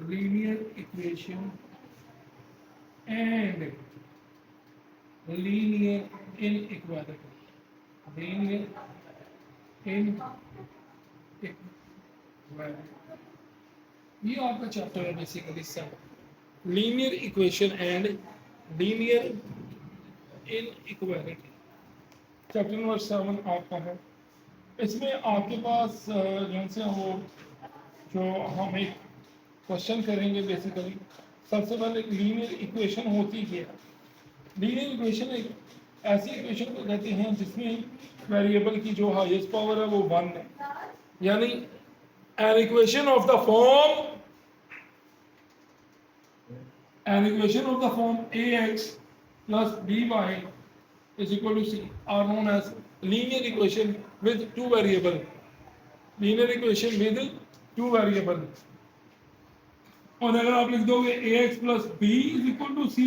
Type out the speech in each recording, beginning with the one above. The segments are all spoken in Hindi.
linear equation and linear inequality. Linear inequality. ये आपका चैप्टर है बेसिकली सब linear equation and linear inequality. Chapter number 7 आपका है। इसमें आपके पास जैसे वो जो हम एक क्वेश्चन करेंगे बेसिकली। सबसे पहले लीनियर इक्वेशन होती क्या है? लीनियर इक्वेशन एक ऐसी इक्वेशन को कहते हैं जिसमें वेरिएबल की जो हाईएस्ट पावर है वो 1 है, यानी an equation of the form ax plus by is equal to c are known as linear equation with two variable. Linear equation with two variable. और अगर आप लिख दोगे ax plus b is equal to c,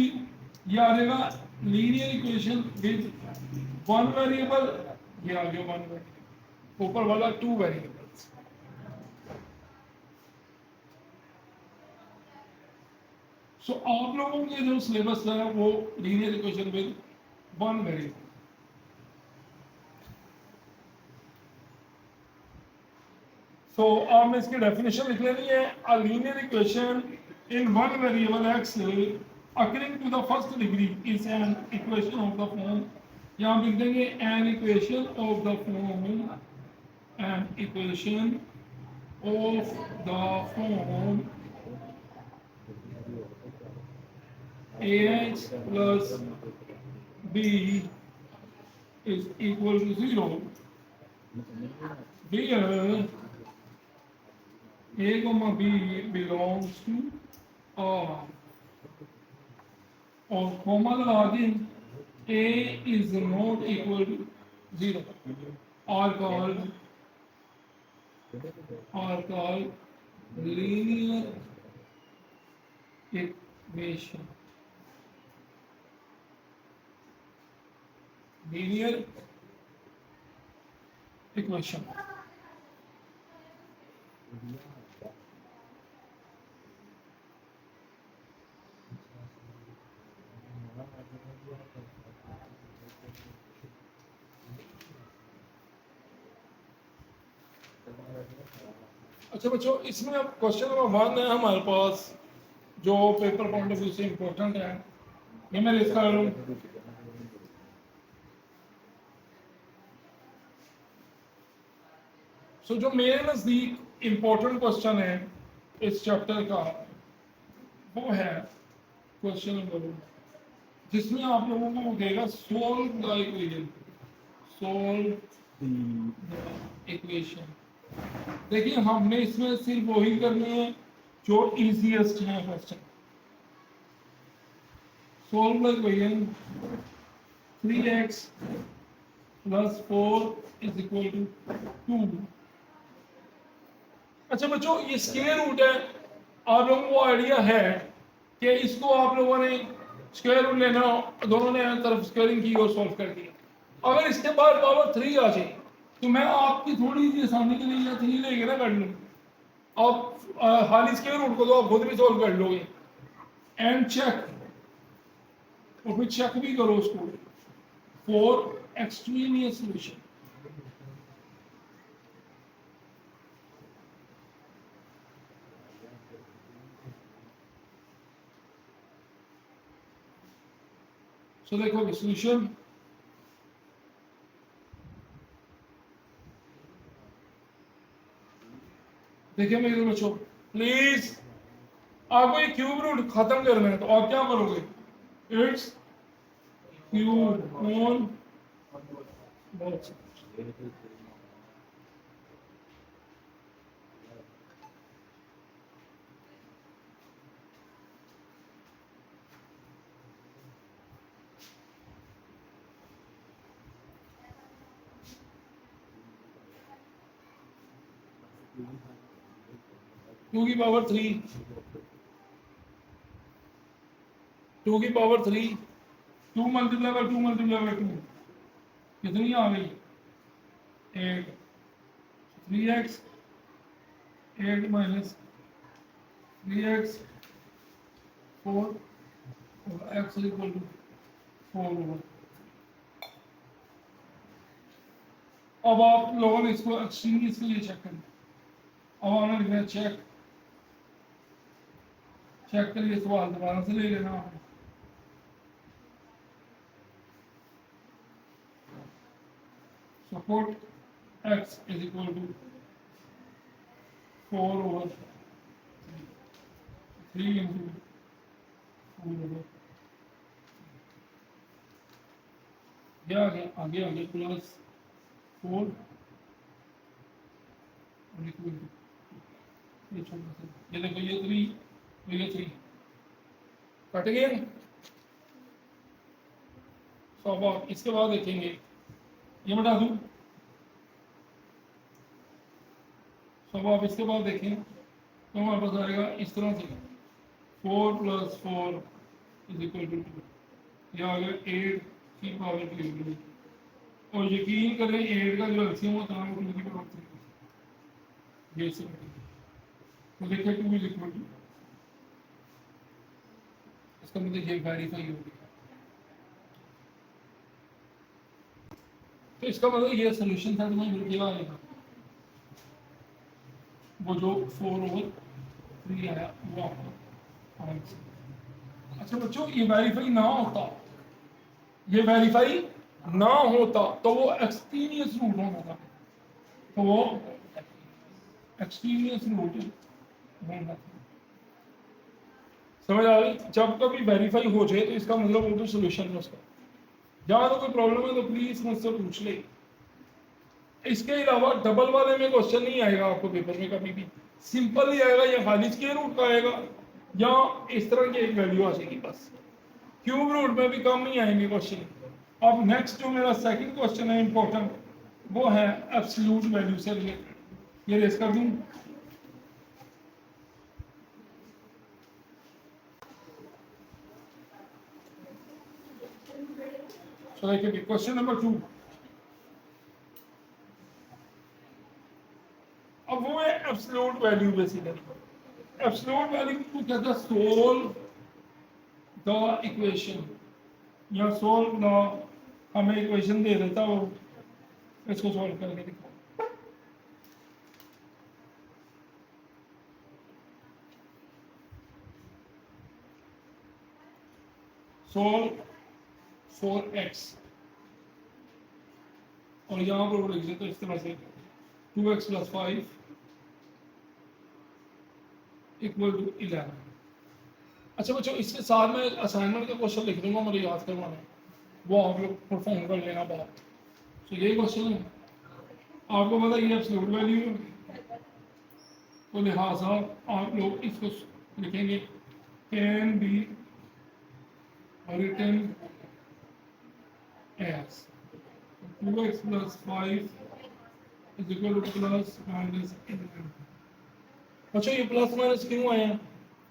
ये आ जाएगा linear equation with one variable, ये आ गया one variable, ऊपर वाला two variables। सो आप लोगों के जो सिलेबस है वो linear equation with one variable. So आपने इसकी डेफिनेशन लिख लेनी है। A linear equation in one variable X according to the first degree is an equation of the form, यहाँ लिख देंगे an equation of the form, an equation of the form ax plus b is equal to 0 where a comma b belongs to R और कॉमा लगा दें a is not equal to 0 are called linear equation। linear equation अच्छा बच्चों, इसमें अब क्वेश्चन नंबर 1 है हमारे पास जो पेपर पॉइंट ऑफ व्यू से इम्पोर्टेंट है। ये मैं लिख कर लूँ। सो जो मेरे नज़दीक इम्पोर्टेंट क्वेश्चन है इस चैप्टर का वो है क्वेश्चन नंबर 1, जिसमें आप लोगों को देगा solve the equation. Solve the equation. देखिए हमने इसमें सिर्फ वही करनी है जो इजीएस्ट है question. Solve the equation 3x plus 4 is equal to 2। अच्छा बच्चों, ये स्क्वायर रूट है। आप लोगों को आइडिया है कि इसको आप लोगों ने स्क्वायर रूट लेना, दोनों ने तरफ स्क्वायरिंग की और सॉल्व कर दिया। अगर इसके बाद पावर 3 आ जाए तो मैं आपकी थोड़ी सी आसानी के लिए 3 लेके ना कर लूँ। आप हाली स्क्वायर रूट को तो आप खुद भी सॉल्व कर लोगे एंड चेक, और फिर चेक भी करो उसको फॉर एक्सट्रीनियस सॉल्यूशन। सो देखो सॉल्यूशन देखिए मेरे बच्चों, प्लीज आपको ये क्यूब रूट खत्म करना है तो आप क्या करोगे? It's cube on both. Two की पावर 3, 2 की power 3, 2 multiply by 2 multiply by 2 कितनी आ गई? 8। 3x 8 माइनस 3x 4 और x is equal to 4 over. अब आप लोगों ने इसको एक्सट्रीमली के लिए चेक करना। अब हमने लिखना है चेक करिए, सवाल दोबारा से ले लेना आपने। Support x is equal to 4 over 3 into 4 over, ये आगे आगे प्लस 4 और इक्वल टू ये छोटा सा, ये देखो ये 3 ये 3 कट गए। तो अब आप इसके बाद देखेंगे, ये बता दूं, तो अब आप इसके बाद देखें तो हमारे पास आएगा इस तरह से 4 + 4 इज इक्वल टू 2, यह आ गया 8 की पावर 3। और यकीन करें 8 का जो एलसीएम होता है वो 2 की पावर 3 ये सब। तो देखिए 2 इज इक्वल टू, इसका मतलब ये वेरीफाई हो गया। तो इसका मतलब ये सोल्यूशन था तुम्हें मिल गया आएगा, वो जो 4 ओवर 3 आया वो आपको आंसर। अच्छा बच्चों, ये वेरीफाई ना होता, ये वेरीफाई ना होता तो वो एक्सपीरियंस रूट होना था, तो वो एक्सपीरियंस रूट होना था। समझ आ गई? जब कभी वेरीफाई हो जाए तो इसका मतलब वो तो सोल्यूशन है उसका। जहाँ तो कोई प्रॉब्लम है तो प्लीज मुझसे पूछ ले। इसके अलावा डबल वाले में क्वेश्चन नहीं आएगा आपको पेपर में कभी भी, सिंपल ही आएगा, या खाली स्क्वायर रूट का आएगा या इस तरह की एक वैल्यू आ जाएगी बस। क्यूब रूट में भी कम नहीं आएंगे क्वेश्चन। अब नेक्स्ट जो मेरा सेकंड क्वेश्चन है इंपॉर्टेंट, वो है एब्सोल्यूट वैल्यू से रिलेटेड। ये रेस कर दूं, so देखिए क्वेश्चन नंबर 2। अब वो है absolute value. Basically absolute value को कहते हैं सोल्व द इक्वेशन, या सोल्व द, हमें इक्वेशन दे देता वो, इसको सॉल्व करके दिखाओ। सोल्व फॉर x, और यहाँ पर वो लिख देते इस तरह से 2x + 5 इक्वल टू 11। अच्छा बच्चों, इसके साथ में असाइनमेंट का क्वेश्चन लिख दूंगा, मुझे याद करवाना है, वो आप लोग परफॉर्म कर लेना बात। तो यही क्वेश्चन है, आपको पता ये एब्सोल्यूट वैल्यू है, तो लिहाजा आप लोग इसको लिखेंगे can be written as 2x + 5 is equal to +-11। अच्छा ये प्लस माइनस क्यों आए हैं?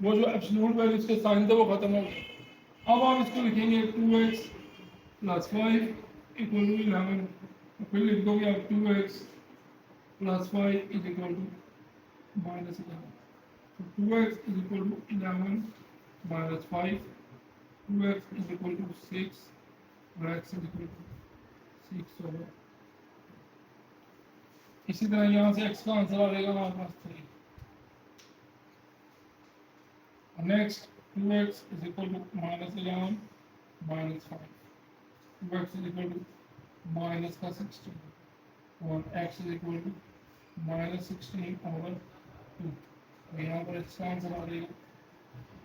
वो जो एब्सोल्यूट वैल्यूज के साइन थे वो खत्म हो गए। अब हम इसको लिखेंगे 2x + 5 इक्वल टू 11, फिर लिख दोगे आप 2x + 5 इज इक्वल टू -11। तो 2x is equal to 11 - 5, 2x is equal to 6 और x is equal to 6 over. इसी तरह यहाँ से x का आंसर आ जाएगा हमारे पास 3। Next 2x is equal to -11 - 5, 2x is equal to minus का 16 और x is equal to -16 over 2। तो यहाँ पर इसका आंसर आ जाएगा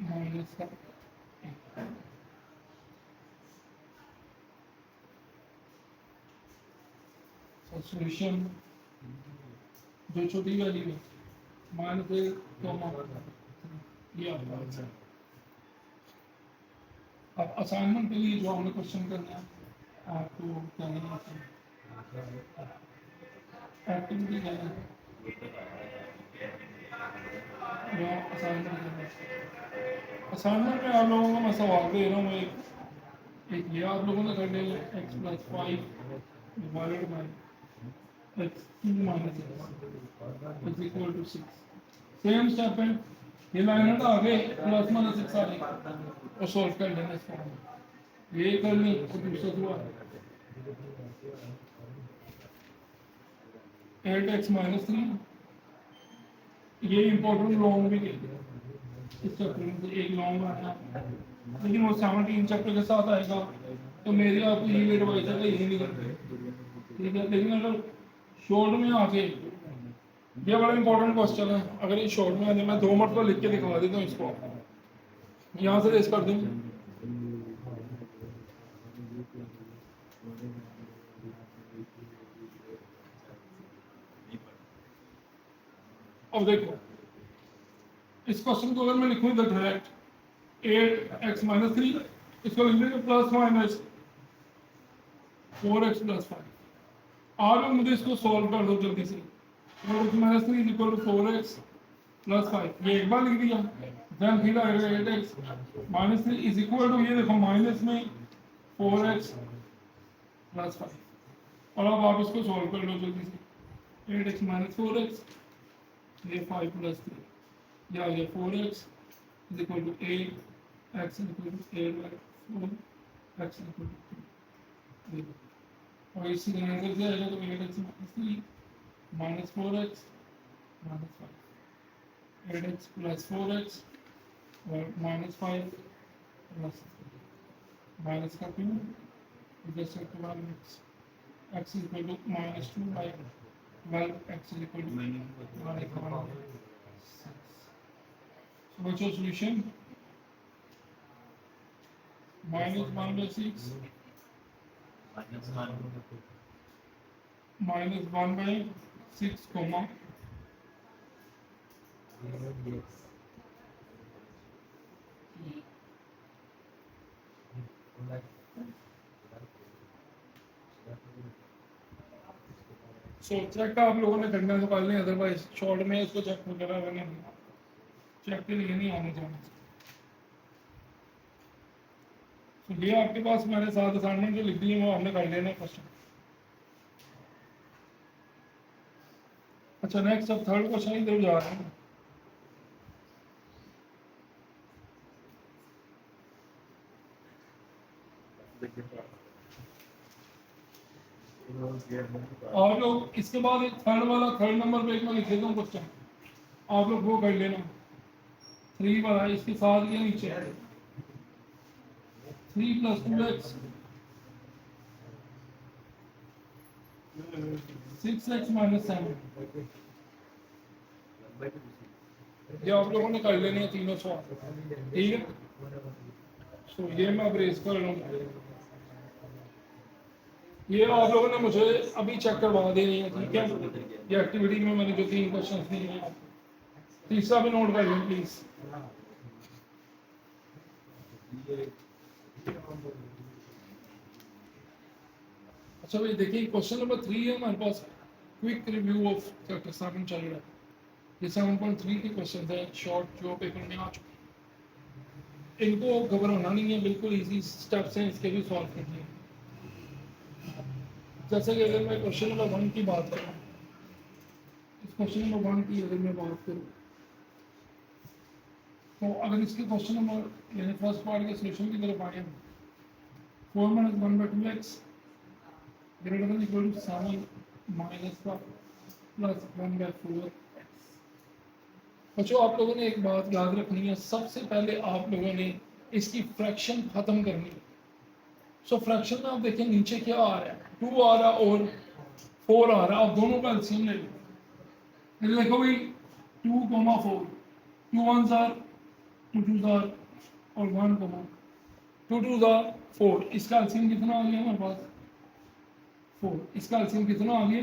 माइनस का 1। सॉल्यूशन जो छोटी वैल्यू है -1, ये आपका आंसर। अब असाइनमेंट के लिए जो हमने क्वेश्चन करना है आपको क्या है, एक्टिविटी क्या है या असाइनमेंट करना है। असाइनमेंट में आप लोगों को मैं सवाल दे रहा हूँ, एक ये आप लोगों ने कर लिया x + 5 divided by x2 - x is equal to 6। Same step है, ये लाइन हटा आगे प्लस माइनस सिक्स आ गई और सॉल्व कर लेना इसको। ये कर ली और दूसरा हुआ 8x-3। ये इम्पोर्टेंट लॉन्ग भी इस चैप्टर में से एक लॉन्ग आया, लेकिन वो 17 चैप्टर के साथ आएगा तो मेरे आपको ये एडवाइस है कि यही नहीं करते, ठीक है। लेकिन अगर शॉर्ट में आके, ये बड़ा इंपॉर्टेंट क्वेश्चन है, अगर ये शॉर्ट में आने मैं 2 मरतबा लिख के दिखा देता हूँ इसको, यहाँ से रेस कर देंगे। अब देखो इस क्वेश्चन को अगर मैं लिखूँ इधर डायरेक्ट 8x-3, इसको लिख देंगे प्लस माइनस 4x+5। आप लोग मुझे इसको सॉल्व कर दो जल्दी से। 4x-3 is equal to 4x+5, ये एक बार लिख दिया। देन फिर आएगा 8x-3 इज इक्वल टू, ये देखो माइनस में 4x+5, और अब आप इसको सॉल्व कर लो जल्दी से। 8x-4x, ये 5+3, ये आ गया 4x is equal to 8, x is equal to 8/4, x is equal to 2। और इसी के आंसर से आएगा तो 8x-3 minus 4x minus 5, 8x+4x और माइनस 5 प्लस माइनस का 2 इधर से 12x, x is equal to -2/12, x is equal to 1/6। So what's your solution? -1/6 -1/6 comma so check आप लोगों ने करना है तो कर लें, अदरवाइज शॉर्ट में इसको चेक वगैरह करना नहीं, चेक के लिए नहीं आने जाना। तो ये आपके पास मैंने 7 असाइनमेंट जो लिख दिए वो आपने कर लेना क्वेश्चन। अच्छा नेक्स्ट अब थर्ड क्वेश्चन की तरफ जा रहे हैं। आप लोग इसके बाद एक थर्ड नंबर पे एक मैं लिख देता हूँ क्वेश्चन, आप लोग वो कर लेना। 3 वाला इसके साथ ये नीचे है 3 + 2x 6x - 7, ये आप लोगों ने कर लेने हैं तीनों सवाल, ठीक है। सो ये मैं अब्रेज कर लूँगा, ये आप लोगों ने मुझे अभी चेक करवा देनी है, ठीक है। ये एक्टिविटी में मैंने जो 3 क्वेश्चन दिए हैं, तीसरा भी नोट कर लें प्लीज। अच्छा भाई देखिए क्वेश्चन नंबर 3 है हमारे पास, क्विक रिव्यू ऑफ चैप्टर 7 चल रहा है। ये 7.3 के क्वेश्चन है शॉर्ट जो पेपर में आ चुके हैं, इनको घबराना नहीं है, बिल्कुल इजी स्टेप्स हैं, इसके भी सॉल्व करने हैं। जैसे कि अगर मैं क्वेश्चन नंबर 1 की बात करूँ, इस क्वेश्चन नंबर 1 की अगर मैं बात करूँ तो अगर इसके क्वेश्चन नंबर यानी फर्स्ट पार्ट के सॉल्यूशन की तरफ आए 4 - 1/2x greater than equal to 7 - plus 1/4x। बच्चों आप लोगों ने एक बात याद रखनी है, सबसे पहले आप लोगों ने इसकी फ्रैक्शन खत्म करनी है। सो फ्रैक्शन में आप देखें नीचे क्या आ रहा है, 2 आ रहा और 4 आ रहा है, आप दोनों का एलसीएम ले लो। देखो भाई 2, 4, 2 1s are 2 2s are और 1, 2 2s are 4, इसका एलसीएम कितना आ गया हमारे पास 4, इसका एलसीएम कितना आ गया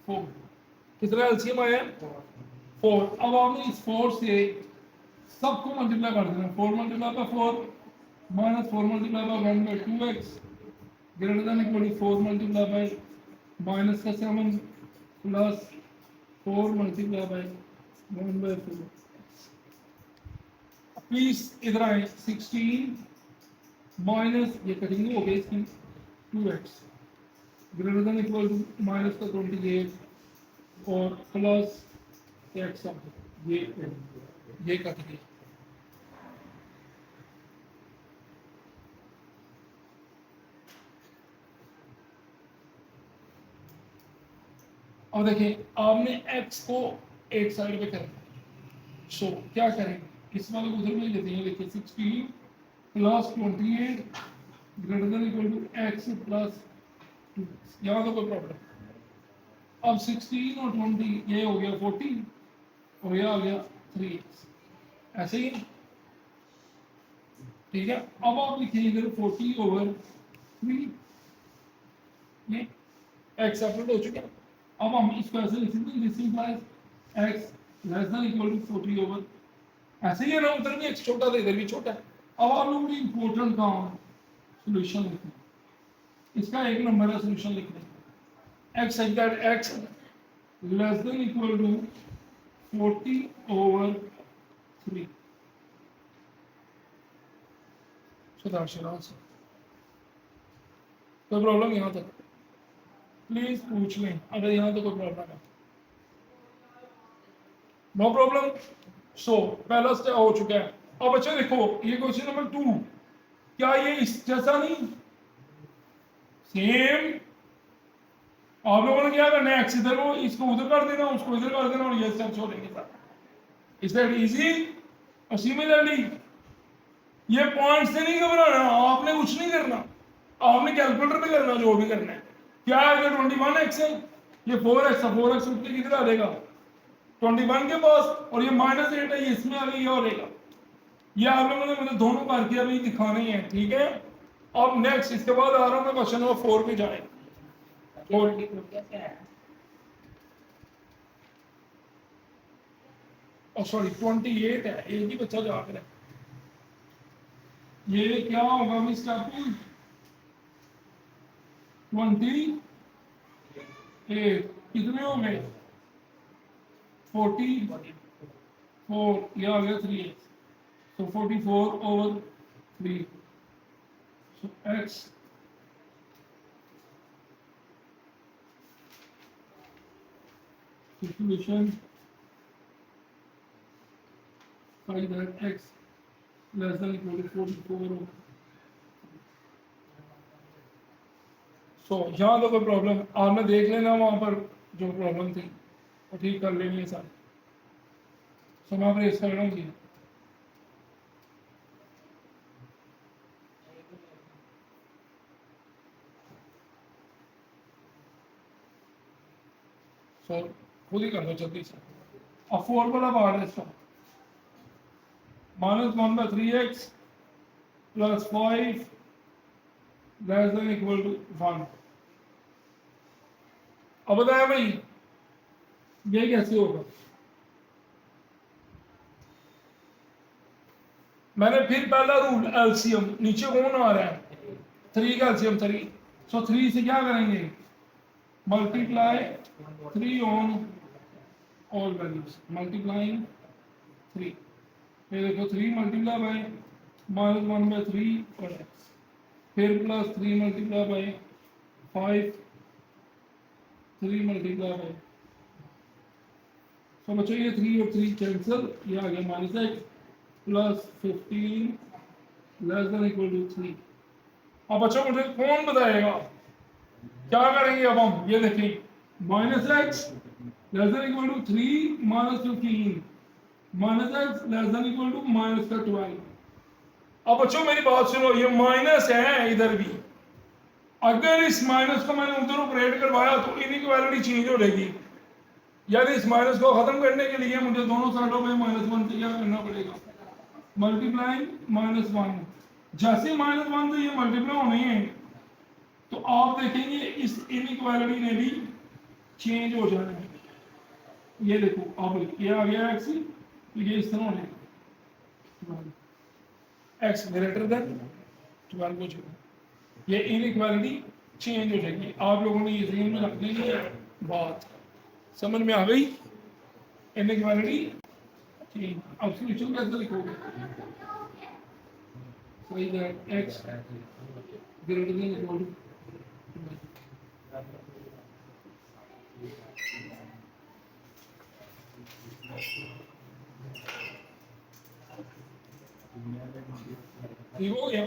4, कितना एलसीएम आया 4। अब आपने इस 4 से सबको मल्टीप्लाई कर देना, 4 × 4 -4 × 1/2x greater than equal to 4 × minus का 7 प्लस 4 × 1/4। प्लीज इधर आए 16 माइनस ये कटिंग हो गई इसकी 2x greater than equal to minus का 28 और प्लस x ये ये कट गया। और देखिए आपने x को एक साइड पे करना है। सो क्या करेंगे, इस वाले को उधर में लेते हैं। देखिए 16 plus 28 greater than equal to x plus 2। यहाँ तो कोई प्रॉब्लम। अब 16 और 20 ये हो गया 40 और ये आ गया 3x, ऐसे ही ठीक है। अब आप लिखिए इधर 40/3, ये x सेपरेट हो चुका है। अब हम इसको ऐसे लिख सकते हैं, this implies x less than equal to 40/, ऐसे ही है ना, उधर भी x छोटा था इधर भी छोटा है। अब आप लोगों ने इंपॉर्टेंट काम सॉल्यूशन लिखना है, इसका एक नंबर है सॉल्यूशन लिखने का। x such that x less than equal to 40/3। So that's your answer। कोई प्रॉब्लम यहाँ तक प्लीज पूछ लें, अगर यहाँ तो कोई प्रॉब्लम है। No problem. सो पहला स्टेप हो चुका है। अब बच्चे देखो ये क्वेश्चन नंबर 2, क्या ये इस जैसा नहीं सेम? आप लोगों ने क्या करना है, एक्स इधर को इसको उधर कर देना, उसको इधर कर देना और ये स्टेप छोड़ेंगे साथ। Is that easy? और सिमिलरली ये पॉइंट से नहीं घबराना, आपने कुछ नहीं करना, आपने कैलकुलेटर पे करना जो भी करना है। क्या है, अगर 21x है, ये 4x है, 4x उठ के किधर आ जाएगा 21 के पास, और ये -8 है, ये इसमें आ गई, ये और रहेगा। ये आप लोगों ने मुझे दोनों करके अभी दिखाने ही है, ठीक है। अब नेक्स्ट इसके बाद आ रहा हूं मैं क्वेश्चन नंबर 4 पे जाए। सॉरी 28 है, एक ही बच्चा जा रहा है। ये क्या होगा मिस्टर 28 कितने हो गए 44, ये आ गया 3x, so 44/3। so x situation find that x less than equal to 44/3। सो यहाँ तो कोई प्रॉब्लम आपने देख लेना, वहाँ पर जो प्रॉब्लम थी वो ठीक कर लेनी है सारी। सो मैं अपने इसका लूँगी। सो खुद ही कर दो जल्दी से। अब 4 वाला पार्ट है इसका, -1/3x + 5 less than equal to 1। अब बताया भाई ये कैसे होगा। मैंने फिर पहला रूल एलसीएम, नीचे कौन आ रहा है 3 का एलसीएम 3। सो 3 से क्या करेंगे, multiply 3 on all values, multiplying 3। ये देखो 3 मल्टीप्लाई बाय -1/3 और x, फिर plus 3 multiply by 5, 3 multiply by. तो बच्चों ये 3 और 3 कैंसिल, ये आ गया -x + 15 less than equal to 3। अब बच्चों मुझे कौन बताएगा क्या करेंगे। अब हम ये देखें, -x less than equal to 3 -15, -x less than equal to -12। अब बच्चों मेरी बात सुनो, ये माइनस है इधर भी, अगर इस माइनस को मैंने उधर ऑपरेट करवाया तो इनइक्वालिटी चेंज हो जाएगी। यानी इस माइनस को खत्म करने के लिए मुझे दोनों साइडों में -1 से क्या करना पड़ेगा, मल्टीप्लाइंग -1। जैसे -1 से ये मल्टीप्लाई होने हैं तो आप देखेंगे इस इनइक्वालिटी ने भी चेंज हो जाना है। ये देखो अब ये आ गया x, तो ये इस तरह होने x ग्रेटर देन 12 हो जाएगा, ये इनइक्वालिटी चेंज हो जाएगी। आप लोगों ने ये ध्यान में रखनी है, बात समझ में आ गई। Inequality change. अब सॉल्यूशन कैसे लिखोगे, सही that x greater than equal to ठीक हो गया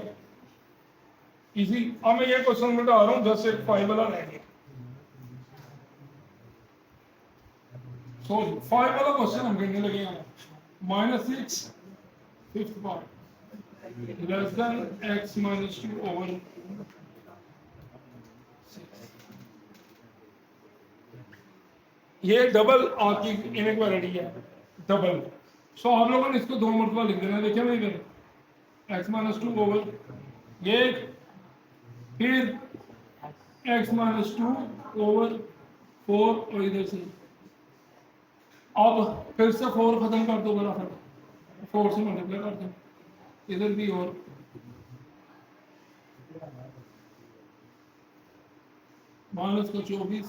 इजी। अब मैं ये क्वेश्चन मिटा रहा हूँ 10 से 5 वाला रह गया। सो 5 वाला क्वेश्चन हम करने लगे हैं -6 fifth part less than x minus 2 over 6। ये डबल आपकी इनइक्वालिटी है डबल। सो आप लोगों ने इसको 2 मरतबा लिख देना, देखिए नहीं करें x minus 2 over ये, फिर x minus 2 over 4 और इधर से अब फिर से 4 खत्म कर दो बड़ा 4 से मल्टीप्लाई कर दो इधर भी और माइनस का 24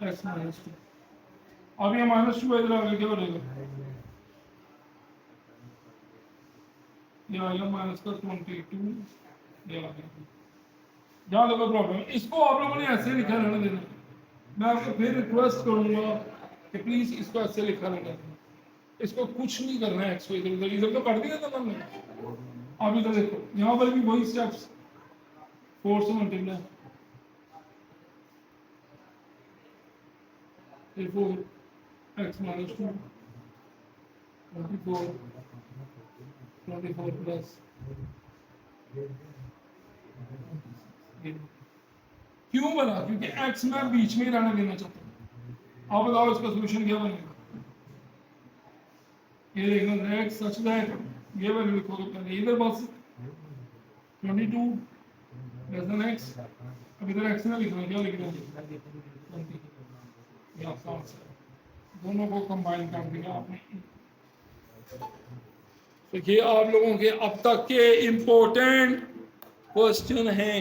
x minus 2। अब ये -2 इधर आगे क्या बनेगा, ये आ गया माइनस का 22 ये आ गया। यहाँ देखो प्रॉब्लम, इसको आप लोगों ने ऐसे लिखा रहने देना। मैं आपको फिर रिक्वेस्ट करूंगा कि प्लीज इसको ऐसे लिखा रहने देना, इसको कुछ नहीं करना है। एक्स को इधर इधर तो कर दिया था हमने। अब इधर देखो यहाँ पर भी वही स्टेप्स 4 से मल्टीप्लाई, फिर 4 x minus 2 24 प्लस क्यों बना, क्योंकि x मैं बीच में ही रहने देना चाहता हूँ। आप बताओ इसका सोल्यूशन क्या बनेगा। ये देखना x सच दैट ये वैल्यू लिखोगे पहले इधर बस 22 लेस देन x। अब इधर x ना लिखना, क्या लिखना है 20। ये आपका आंसर है, दोनों को कंबाइन कर दिया आपने। तो ये आप लोगों के अब तक के इम्पोर्टेंट क्वेश्चन हैं।